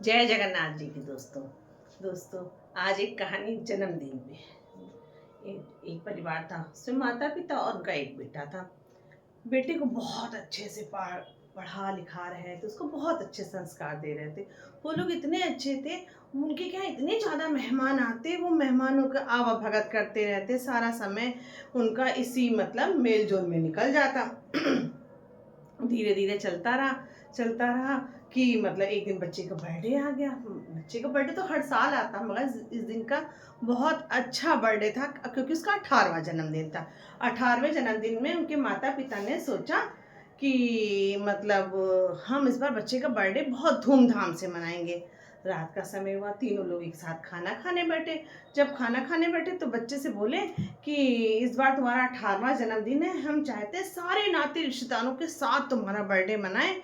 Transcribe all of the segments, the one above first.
जय जगन्नाथ जी की दोस्तों आज एक कहानी जन्मदिन पे। एक परिवार था, उसमें माता पिता और उनका एक बेटा था। बेटे को बहुत अच्छे से पढ़ा लिखा रहे थे, उसको बहुत अच्छे संस्कार दे रहे थे। वो लोग इतने अच्छे थे, उनके क्या इतने ज़्यादा मेहमान आते, वो मेहमानों का आवाभगत करते रहते, सारा समय उनका इसी मतलब मेल जोल में निकल जाता। धीरे धीरे चलता रहा कि मतलब एक दिन बच्चे का बर्थडे आ गया। बच्चे का बर्थडे तो हर साल आता, मगर इस दिन का बहुत अच्छा बर्थडे था क्योंकि उसका 18वां जन्मदिन था। 18वें जन्मदिन में उनके माता पिता ने सोचा कि मतलब हम इस बार बच्चे का बर्थडे बहुत धूमधाम से मनाएंगे। रात का समय हुआ, तीनों लोग एक साथ खाना खाने बैठे। जब खाना खाने बैठे तो बच्चे से बोले कि इस बार तुम्हारा 18वां जन्मदिन है, हम चाहते हैं सारे नाते रिश्तेदारों के साथ तुम्हारा बर्थडे मनाएं,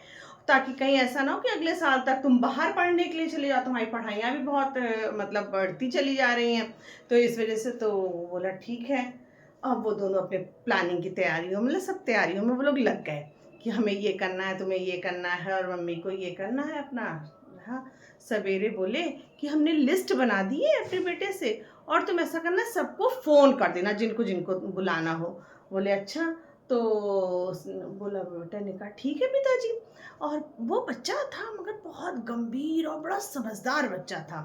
ताकि कहीं ऐसा ना हो कि अगले साल तक तुम बाहर पढ़ने के लिए चले जाओ, तुम्हारी पढ़ाइयाँ भी बहुत मतलब बढ़ती चली जा रही हैं। तो इस वजह से तो बोला ठीक है। अब वो दोनों अपने प्लानिंग की तैयारियों मतलब सब तैयारियों में वो लोग लग गए कि हमें ये करना है, तुम्हें ये करना है और मम्मी को ये करना है अपना। हाँ, सवेरे बोले कि हमने लिस्ट बना दी है अपने बेटे से, और तुम ऐसा करना सबको फ़ोन कर देना जिनको जिनको बुलाना हो। बोले अच्छा। तो बोला बेटा ने कहा ठीक है पिताजी। और वो बच्चा था मगर बहुत गंभीर और बड़ा समझदार बच्चा था।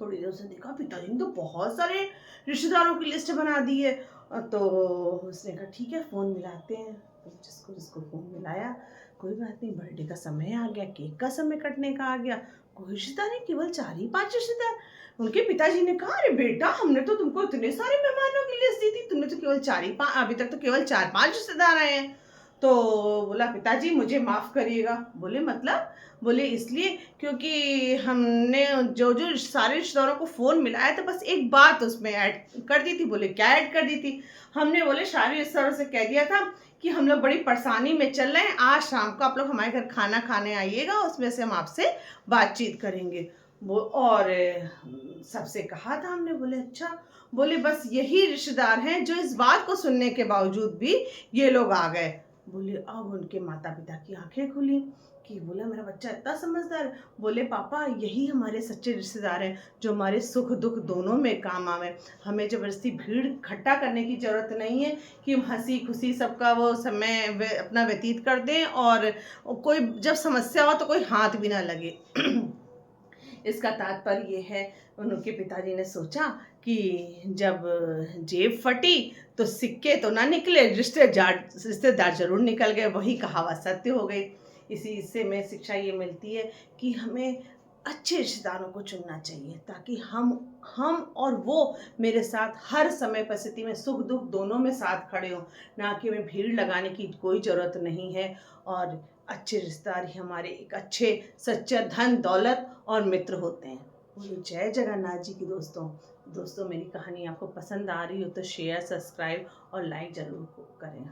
थोड़ी देर उसने देखा पिताजी ने तो बहुत सारे रिश्तेदारों की लिस्ट बना दी है। तो उसने कहा ठीक है फ़ोन मिलाते हैं। तो जिसको जिसको फ़ोन मिलाया, कोई बात नहीं, बर्थडे का समय आ गया, केक का समय कटने का आ गया। कोई रिश्तेदार नहीं, केवल 4 ही 5 रिश्तेदार। उनके पिताजी ने कहा अरे बेटा, हमने तो तुमको इतने सारे मेहमानों की लिस्ट दी थी, तुमने तो केवल 4 ही 5, अभी तक तो केवल 4-5 रिश्तेदार आए हैं। तो बोला पिताजी मुझे माफ़ करिएगा। बोले मतलब? बोले इसलिए क्योंकि हमने जो जो सारे रिश्तेदारों को फ़ोन मिलाया था, बस एक बात उसमें ऐड कर दी थी। बोले क्या ऐड कर दी थी? हमने बोले सारे रिश्तेदारों से कह दिया था कि हम लोग बड़ी परेशानी में चल रहे हैं, आज शाम को आप लोग हमारे घर खाना खाने आइएगा, उसमें से हम आपसे बातचीत करेंगे। वो और सबसे कहा था हमने। बोले अच्छा। बोले बस यही रिश्तेदार हैं जो इस बात को सुनने के बावजूद भी ये लोग आ गए। बोले अब उनके माता पिता की आंखें खुली कि बोला मेरा बच्चा इतना समझदार। बोले पापा यही हमारे सच्चे रिश्तेदार हैं जो हमारे सुख दुख दोनों में काम आवे। हमें जबरदस्ती भीड़ इकट्ठा करने की ज़रूरत नहीं है कि हम हंसी खुशी सबका वो समय अपना व्यतीत कर दें और कोई जब समस्या हो तो कोई हाथ भी ना लगे। इसका तात्पर्य ये है, उनके पिताजी ने सोचा कि जब जेब फटी तो सिक्के तो ना निकले, रिश्तेदार जरूर निकल गए। वही कहावत सत्य हो गई। इसी हिस्से में शिक्षा ये मिलती है कि हमें अच्छे रिश्तेदारों को चुनना चाहिए, ताकि हम और वो मेरे साथ हर समय परिस्थिति में सुख दुख दोनों में साथ खड़े हों। ना कि हमें भीड़ लगाने की कोई ज़रूरत नहीं है। और अच्छे रिश्तेदार ही हमारे एक अच्छे सच्चा धन दौलत और मित्र होते हैं। बोलो जय जगन्नाथ जी की दोस्तों मेरी कहानी आपको पसंद आ रही हो तो शेयर सब्सक्राइब और लाइक ज़रूर करें।